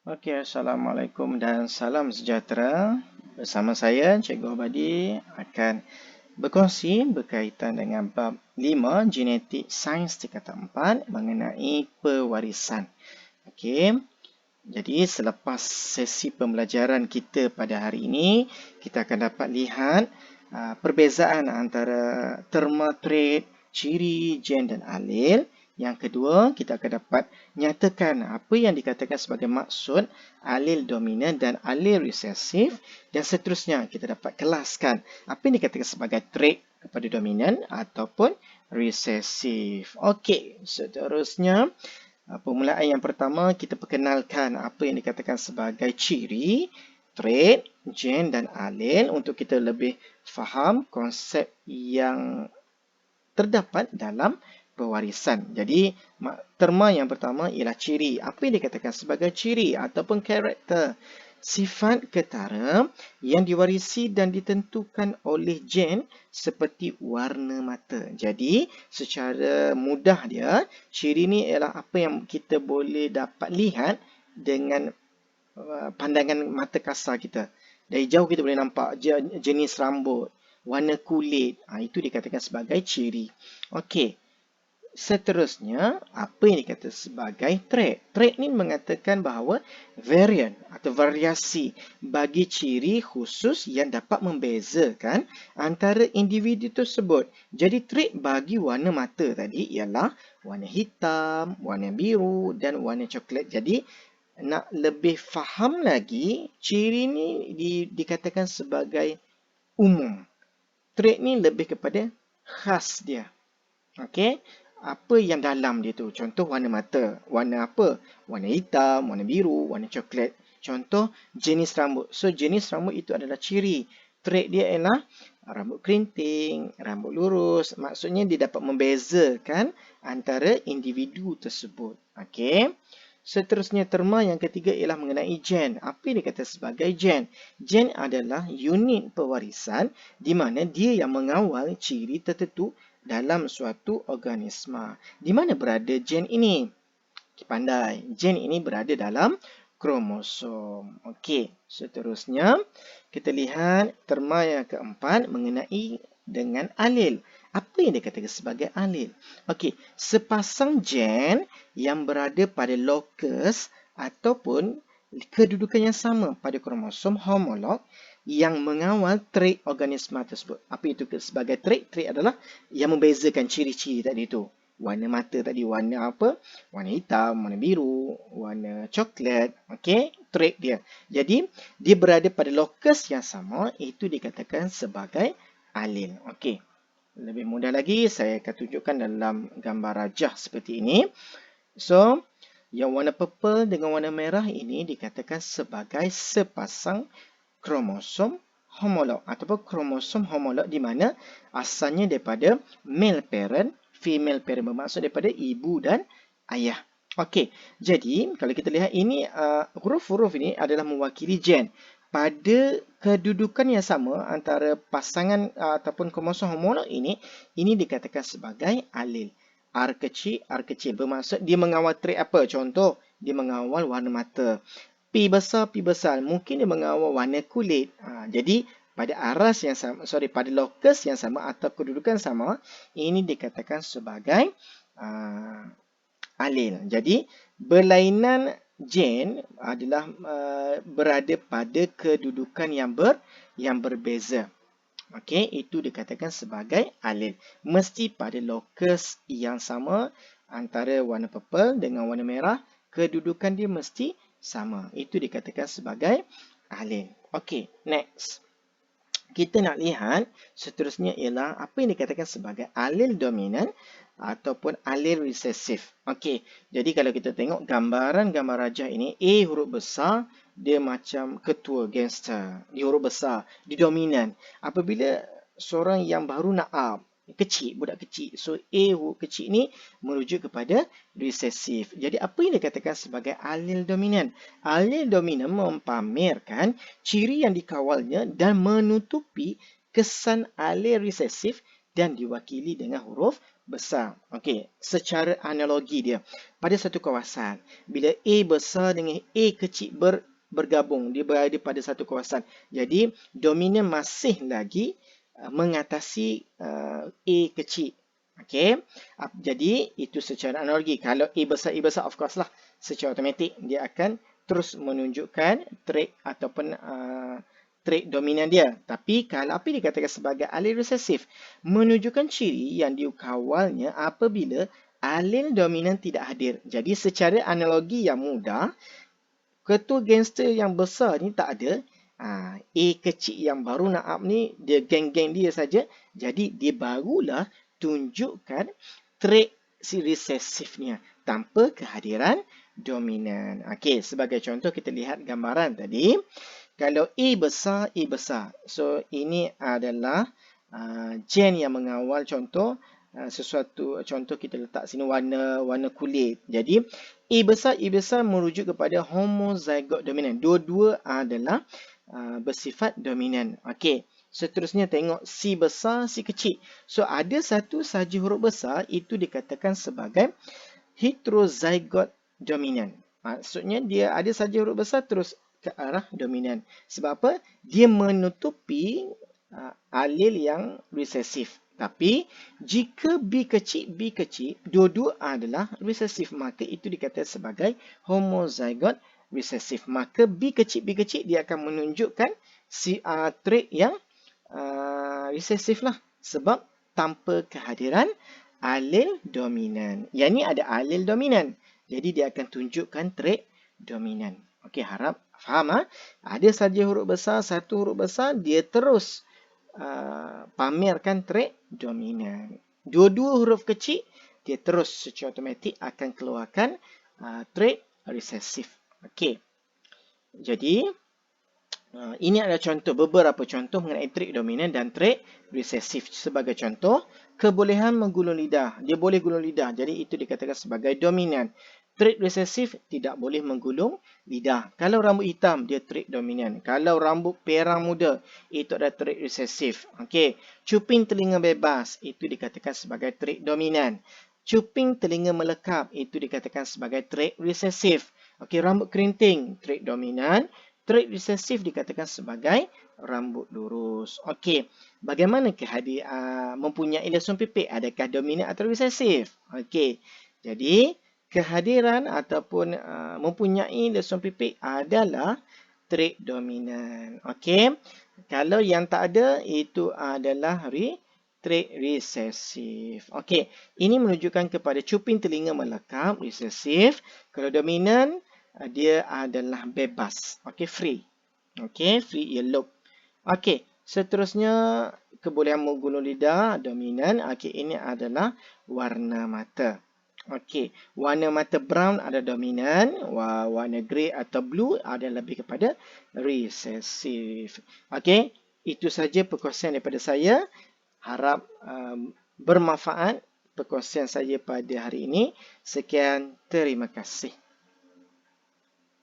Okey, Assalamualaikum dan salam sejahtera. Bersama saya, Cikgu Abadi akan berkongsi berkaitan dengan bab 5 Genetik Sains tingkatan 4 mengenai pewarisan. Okey, jadi selepas sesi pembelajaran kita pada hari ini, kita akan dapat lihat perbezaan antara terma trait, ciri, gen dan alel. Yang kedua, kita akan dapat nyatakan apa yang dikatakan sebagai maksud alel dominan dan alel resesif. Dan seterusnya, kita dapat kelaskan apa yang dikatakan sebagai trait kepada dominan ataupun resesif. Okey, seterusnya, permulaan yang pertama, kita perkenalkan apa yang dikatakan sebagai ciri, trait, gen dan alel untuk kita lebih faham konsep yang terdapat dalam pewarisan. Jadi, terma yang pertama ialah ciri. Apa yang dikatakan sebagai ciri ataupun karakter? Sifat ketara yang diwarisi dan ditentukan oleh gen seperti warna mata. Jadi, secara mudah dia, ciri ni ialah apa yang kita boleh dapat lihat dengan pandangan mata kasar kita. Dari jauh kita boleh nampak jenis rambut, warna kulit. Itu dikatakan sebagai ciri. Okey. Seterusnya, apa yang dikatakan sebagai trait? Trait ni mengatakan bahawa variant atau variasi bagi ciri khusus yang dapat membezakan antara individu tersebut. Jadi, trait bagi warna mata tadi ialah warna hitam, warna biru dan warna coklat. Jadi, nak lebih faham lagi, ciri ni dikatakan sebagai umum. Trait ni lebih kepada khas dia. Okey, apa yang dalam dia tu? Contoh warna mata. Warna apa? Warna hitam, warna biru, warna coklat. Contoh jenis rambut. So, jenis rambut itu adalah ciri. Trait dia ialah rambut kerinting, rambut lurus. Maksudnya dia dapat membezakan antara individu tersebut. Okey. Seterusnya, terma yang ketiga ialah mengenai gen. Apa yang dikatakan sebagai gen? Gen adalah unit pewarisan di mana dia yang mengawal ciri tertentu dalam suatu organisma. Di mana berada gen ini? Pandai. Gen ini berada dalam kromosom. Okey, seterusnya kita lihat terma yang keempat mengenai dengan alel. Apa yang dikatakan sebagai alel? Okey, sepasang gen yang berada pada lokus ataupun kedudukan yang sama pada kromosom homolog yang mengawal trait organisma tersebut. Apa itu sebagai trait? Trait adalah yang membezakan ciri-ciri tadi itu. Warna mata tadi warna apa? Warna hitam, warna biru, warna coklat. Okey, trait dia. Jadi, dia berada pada lokus yang sama, itu dikatakan sebagai alel. Okey. Lebih mudah lagi, saya akan tunjukkan dalam gambar rajah seperti ini. So, yang warna purple dengan warna merah ini dikatakan sebagai sepasang kromosom homolog ataupun kromosom homolog di mana asalnya daripada male parent, female parent bermaksud daripada ibu dan ayah. Okey, jadi kalau kita lihat ini huruf-huruf ini adalah mewakili gen. Pada kedudukan yang sama antara pasangan ataupun kromosom homolog ini dikatakan sebagai alel. R kecil bermaksud dia mengawal trait apa? Contoh, dia mengawal warna mata. P besar, mungkin dia mengawal warna kulit. Jadi, pada aras yang sama, pada lokus yang sama atau kedudukan sama, ini dikatakan sebagai alel. Jadi, berlainan gen adalah berada pada kedudukan yang berbeza. Okey, itu dikatakan sebagai alel. Mesti pada lokus yang sama antara warna purple dengan warna merah, kedudukan dia mesti sama. Itu dikatakan sebagai alel. Okey, next. Kita nak lihat seterusnya ialah apa yang dikatakan sebagai alel dominan ataupun alel resesif. Okey, jadi kalau kita tengok gambar rajah ini, A huruf besar, dia macam ketua gangster. Dia huruf besar, dia dominan. Apabila seorang yang baru nak up, kecil, budak kecil. So, A huruf kecil ni merujuk kepada resesif. Jadi, apa yang dikatakan sebagai alel dominan? Alel dominan mempamerkan ciri yang dikawalnya dan menutupi kesan alel resesif dan diwakili dengan huruf besar. Okey, secara analogi dia. Pada satu kawasan, bila A besar dengan A kecil bergabung, dia berada pada satu kawasan. Jadi, dominan masih lagi mengatasi A kecil. Okey. Jadi, itu secara analogi. Kalau A besar, of course lah. Secara automatik, dia akan terus menunjukkan trait ataupun trait dominan dia. Tapi kalau apa dikatakan sebagai alel resesif, menunjukkan ciri yang dikawalnya apabila alel dominan tidak hadir. Jadi secara analogi yang mudah, ketua gangster yang besar ni tak ada. A kecil yang baru nak up ni, dia geng-geng dia saja. Jadi dia barulah tunjukkan trait si resesifnya tanpa kehadiran dominan. Okey, sebagai contoh kita lihat gambaran tadi. Kalau A besar. So, ini adalah gen yang mengawal contoh. Sesuatu contoh kita letak sini warna kulit. Jadi, A besar merujuk kepada homozygote dominan. Dua-dua adalah bersifat dominan. Okey. Seterusnya tengok C besar, C kecil. So, ada satu sahaja huruf besar, itu dikatakan sebagai heterozygote dominan. Maksudnya dia ada saja huruf besar terus ke arah dominan. Sebab apa? Dia menutupi alel yang resesif. Tapi jika B kecil, dua-dua adalah resesif, maka itu dikatakan sebagai homozygote resesif. Maka B kecil dia akan menunjukkan si trait yang resesif lah. Sebab tanpa kehadiran alel dominan. Yang ni ada alel dominan. Jadi dia akan tunjukkan trait dominan. Okey, harap faham. Ada saja huruf besar, satu huruf besar, dia terus pamerkan trait dominan. Dua-dua huruf kecil, dia terus secara automatik akan keluarkan trait resesif. Okey. Jadi, ini adalah beberapa contoh mengenai trait dominan dan trait resesif. Sebagai contoh, kebolehan menggulung lidah. Dia boleh gulung lidah. Jadi, itu dikatakan sebagai dominan. Trait resesif tidak boleh menggulung lidah. Kalau rambut hitam, dia trait dominan. Kalau rambut perang muda, itu adalah trait resesif. Okey. Cuping telinga bebas, itu dikatakan sebagai trait dominan. Cuping telinga melekap, itu dikatakan sebagai trait resesif. Okey, rambut kerinting, trait dominan. Trait resesif dikatakan sebagai rambut lurus. Okey, bagaimana mempunyai lesung pipik? Adakah dominan atau resesif? Okey, jadi kehadiran ataupun mempunyai lesung pipik adalah trait dominan. Okey, kalau yang tak ada, itu adalah trait resesif. Okey, ini menunjukkan kepada cuping telinga melekap, resesif. Kalau dominan, dia adalah bebas. Okey, free. Okey, free earlobe. Okey, seterusnya kebolehan menggulung lidah, dominan. Okey, ini adalah warna mata. Okey, warna mata brown ada dominan, warna grey atau blue ada lebih kepada resesif. Okey, itu saja perkongsian daripada saya. Harap bermanfaat perkongsian saya pada hari ini. Sekian, terima kasih.